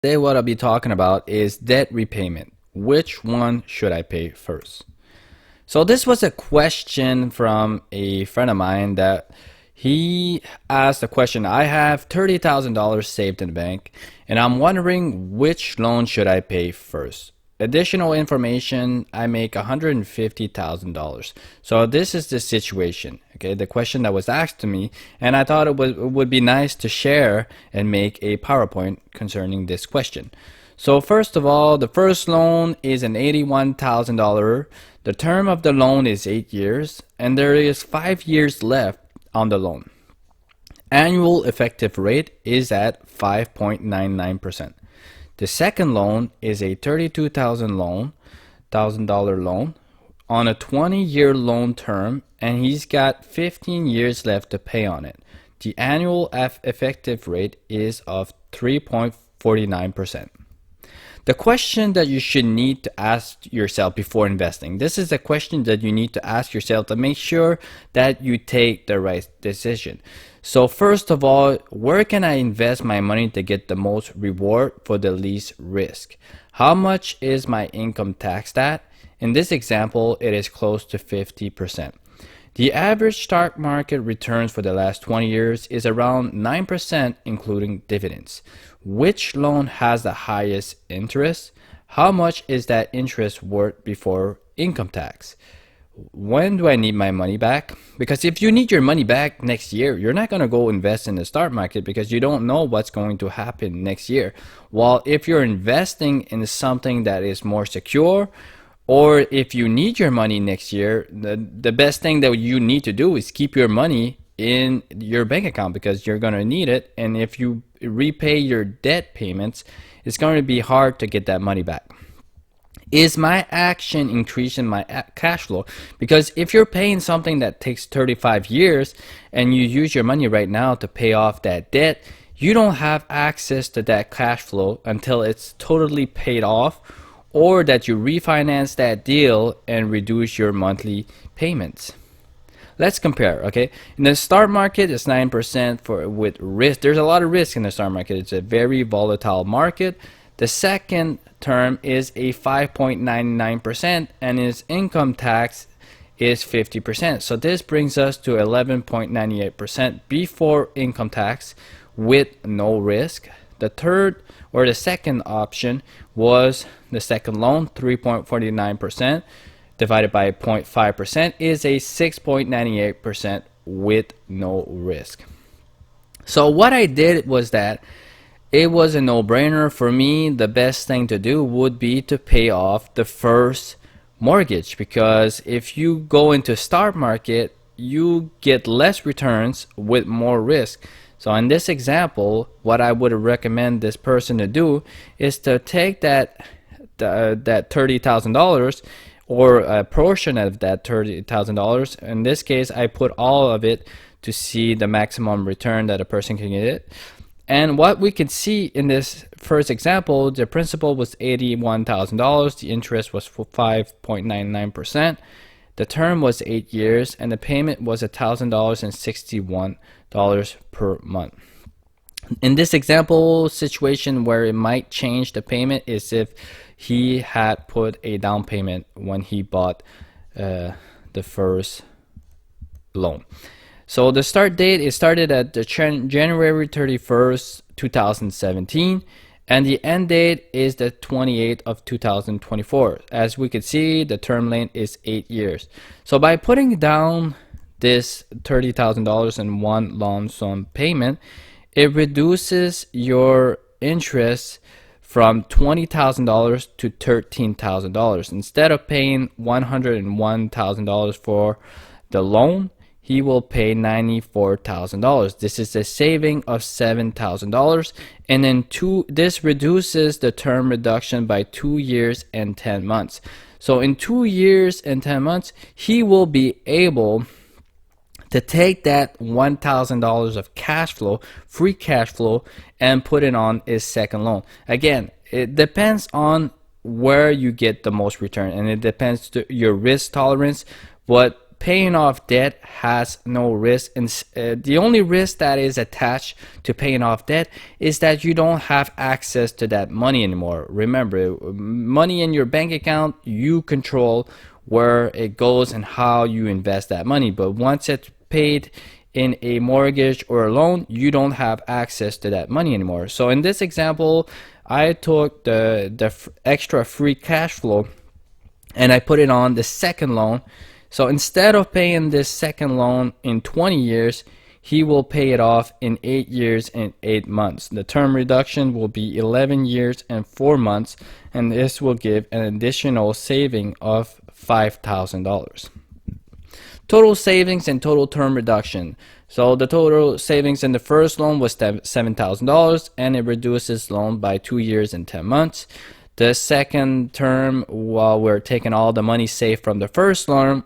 Today what I'll be talking about is debt repayment. Which one should I pay first? So this was a question from a friend of mine that he asked a question. I have $30,000 saved in the bank and I'm wondering which loan should I pay first. Additional information, I make $150,000. So this is the situation, okay? The question that was asked to me, and I thought it would be nice to share and make a PowerPoint concerning this question. So first of all, the first loan is an $81,000. The term of the loan is 8 years, and there is 5 years left on the loan. Annual effective rate is at 5.99%. The second loan is a $32,000 loan on a 20-year loan term, and he's got 15 years left to pay on it. The annual effective rate is of 3.49%. The question that you should need to ask yourself before investing, this is a question that you need to ask yourself to make sure that you take the right decision. So first of all, where can I invest my money to get the most reward for the least risk? How much is my income taxed at? In this example, it is close to 50%. The average stock market returns for the last 20 years is around 9%, including dividends. Which loan has the highest interest? How much is that interest worth before income tax? When do I need my money back? Because if you need your money back next year, you're not going to go invest in the stock market because you don't know what's going to happen next year. While if you're investing in something that is more secure, or if you need your money next year, the best thing that you need to do is keep your money in your bank account because you're going to need it. And if you repay your debt payments, it's going to be hard to get that money back. Is my action increasing my cash flow? Because if you're paying something that takes 35 years and you use your money right now to pay off that debt, you don't have access to that cash flow until it's totally paid off, or that you refinance that deal and reduce your monthly payments. Let's compare, okay? In the stock market, it's 9% with risk. There's a lot of risk in the stock market. It's a very volatile market. The second term is a 5.99% and his income tax is 50%. So this brings us to 11.98% before income tax with no risk. The third or the second option was the second loan, 3.49% divided by 0.5% is a 6.98% with no risk. So what I did was that it was a no-brainer for me. The best thing to do would be to pay off the first mortgage, because if you go into stock market, you get less returns with more risk. So in this example, what I would recommend this person to do is to take that $30,000 or a portion of that $30,000. In this case, I put all of it to see the maximum return that a person can get. And what we can see in this first example, the principal was $81,000. The interest was 5.99%. The term was 8 years, and the payment was $1,061 per month. In this example situation where it might change the payment is if he had put a down payment when he bought the first loan. So the start date, it started at the January 31st, 2017. And the end date is the 28th of 2024. As we can see, the term length is 8 years. So by putting down this $30,000 in one lump sum payment, it reduces your interest from $20,000 to $13,000. Instead of paying $101,000 for the loan, he will pay $94,000. This is a saving of $7,000, and then this reduces the term reduction by 2 years and 10 months. So in 2 years and 10 months, he will be able to take that $1,000 of cash flow, free cash flow, and put it on his second loan. Again, it depends on where you get the most return, and it depends to your risk tolerance. But paying off debt has no risk, and the only risk that is attached to paying off debt is that you don't have access to that money anymore. Remember, money in your bank account, you control where it goes and how you invest that money, but once it's paid in a mortgage or a loan, you don't have access to that money anymore. So in this example, I took the extra free cash flow and I put it on the second loan. So instead of paying this second loan in 20 years, he will pay it off in 8 years and 8 months. The term reduction will be 11 years and 4 months, and this will give an additional saving of $5,000. Total savings and total term reduction. So the total savings in the first loan was $7,000, and it reduces loan by 2 years and 10 months. The second term, while we're taking all the money saved from the first loan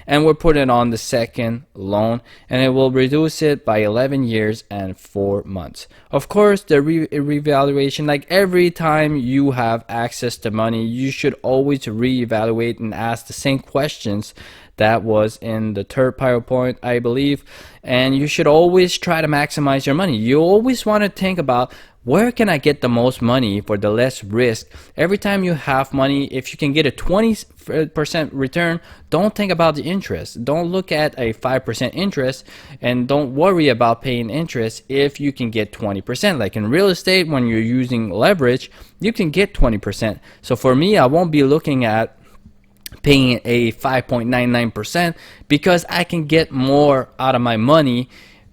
and we're putting it on the second loan, and it will reduce it by 11 years and 4 months. Of course, the revaluation, like every time you have access to money, you should always reevaluate and ask the same questions that was in the third PowerPoint, I believe, and you should always try to maximize your money. You always want to think about, where can I get the most money for the less risk? Every time you have money, if you can get a 20% return, don't think about the interest. Don't look at a 5% interest, and don't worry about paying interest if you can get 20%. Like in real estate, when you're using leverage, you can get 20%. So for me, I won't be looking at paying a 5.99% because I can get more out of my money.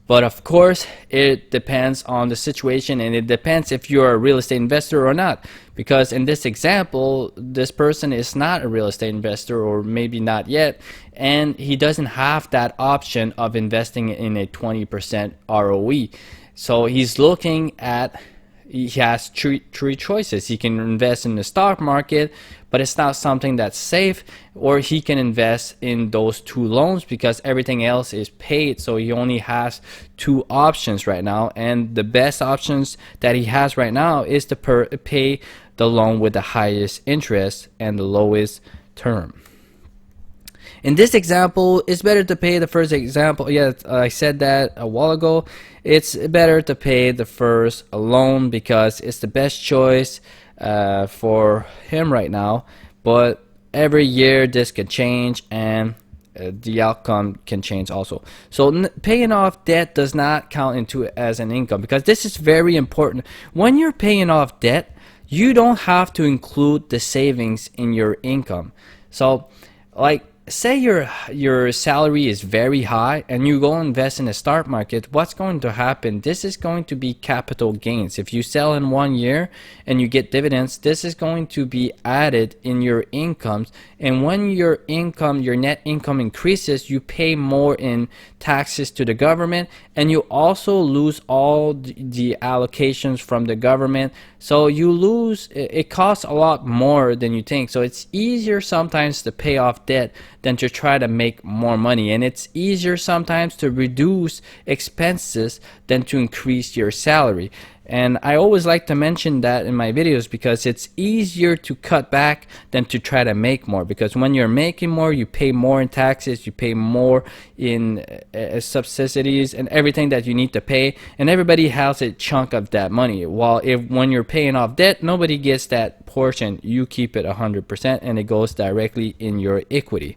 But of course, it depends on the situation, and it depends if you're a real estate investor or not. Because in this example, this person is not a real estate investor, or maybe not yet, and he doesn't have that option of investing in a 20% ROE. So he's looking at, he has three choices. He can invest in the stock market, but it's not something that's safe, or he can invest in those two loans because everything else is paid. So he only has two options right now, and the best options that he has right now is to pay the loan with the highest interest and the lowest term. In this example, it's better to pay the first example. Yeah, I said that a while ago. It's better to pay the first loan because it's the best choice for him right now. But every year this can change, and the outcome can change also. So paying off debt does not count into it as an income, because this is very important. When you're paying off debt, you don't have to include the savings in your income. So like, say your salary is very high and you go invest in the stock market, what's going to happen? This is going to be capital gains. If you sell in 1 year and you get dividends, this is going to be added in your incomes. And when your income, your net income increases, you pay more in taxes to the government, and you also lose all the allocations from the government. So you lose, it costs a lot more than you think. So it's easier sometimes to pay off debt than to try to make more money, and it's easier sometimes to reduce expenses than to increase your salary. And I always like to mention that in my videos, because it's easier to cut back than to try to make more. Because when you're making more, you pay more in taxes, you pay more in subsidies and everything that you need to pay, and everybody has a chunk of that money. While when you're paying off debt, nobody gets that portion. You keep it 100%, and it goes directly in your equity.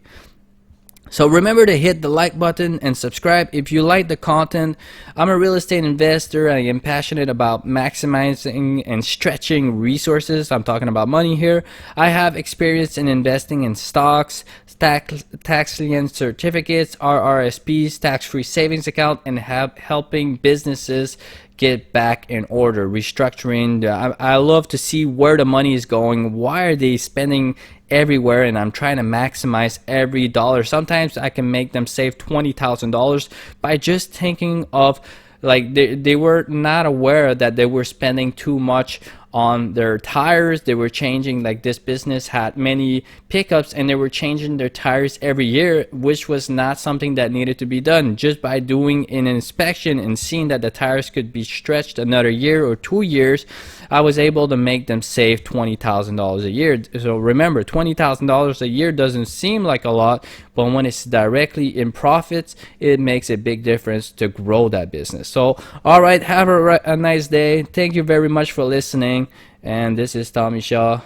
So remember to hit the like button and subscribe if you like the content. I'm a real estate investor. I am passionate about maximizing and stretching resources. I'm talking about money here. I have experience in investing in stocks, tax lien certificates, RRSPs, tax-free savings account, and helping businesses get back in order, restructuring. I love to see where the money is going. Why are they spending everywhere? And I'm trying to maximize every dollar. Sometimes I can make them save $20,000 by just thinking of, like, they were not aware that they were spending too much on their tires. They were changing, like this business had many pickups, and they were changing their tires every year, which was not something that needed to be done. Just by doing an inspection and seeing that the tires could be stretched another year or 2 years, I was able to make them save $20,000 a year. So remember, $20,000 a year doesn't seem like a lot, but when it's directly in profits, it makes a big difference to grow that business. So all right, have a nice day. Thank you very much for listening, and this is Tomy Shaw.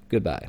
Goodbye.